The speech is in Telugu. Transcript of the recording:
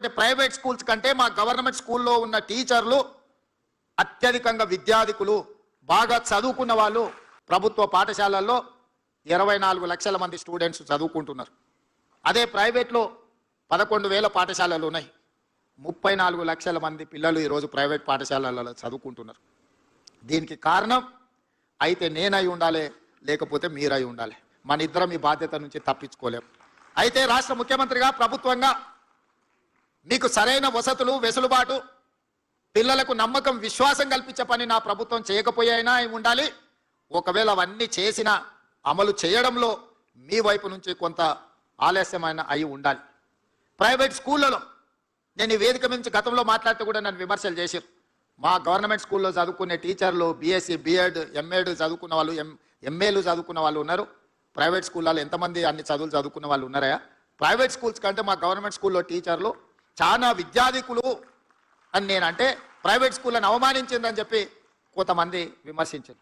ప్రైవేట్ స్కూల్స్ కంటే మా గవర్నమెంట్ స్కూల్లో ఉన్న టీచర్లు అత్యధికంగా విద్యార్థికులు బాగా చదువుకున్న వాళ్ళు ప్రభుత్వ పాఠశాలల్లో 24 లక్షల మంది స్టూడెంట్స్ చదువుకుంటున్నారు. అదే ప్రైవేట్లో 11,000 పాఠశాలలు ఉన్నాయి. 34 లక్షల మంది పిల్లలు ఈరోజు ప్రైవేట్ పాఠశాలలలో చదువుకుంటున్నారు. దీనికి కారణం అయితే నేనై ఉండాలి, లేకపోతే మీరై ఉండాలి. మన ఇద్దరం ఈ బాధ్యత నుంచి తప్పించుకోలేం. అయితే రాష్ట్ర ముఖ్యమంత్రిగా ప్రభుత్వంగా మీకు సరైన వసతులు వెసులుబాటు పిల్లలకు నమ్మకం విశ్వాసం కల్పించే పని నా ప్రభుత్వం చేయకపోయినా ఉండాలి. ఒకవేళ అవన్నీ చేసినా అమలు చేయడంలో మీ వైపు నుంచి కొంత ఆలస్యమైన అయి ఉండాలి. ప్రైవేట్ స్కూళ్ళలో నేను ఈ వేదిక నుంచి గతంలో మాట్లాడితే కూడా నన్ను విమర్శలు చేశారు. మా గవర్నమెంట్ స్కూల్లో చదువుకునే టీచర్లు బీఎస్సీ బీఎడ్ ఎంఎడ్ చదువుకున్న వాళ్ళు ఎంఏలు చదువుకున్న వాళ్ళు ఉన్నారు. ప్రైవేట్ స్కూళ్ళలో ఎంతమంది అన్ని చదువులు చదువుకున్న వాళ్ళు ఉన్నారా? ప్రైవేట్ స్కూల్స్ కంటే మా గవర్నమెంట్ స్కూల్లో టీచర్లు చాలా విద్యార్థికులు అని నేనంటే ప్రైవేట్ స్కూళ్ళని అవమానించిందని చెప్పి కొంతమంది విమర్శించారు.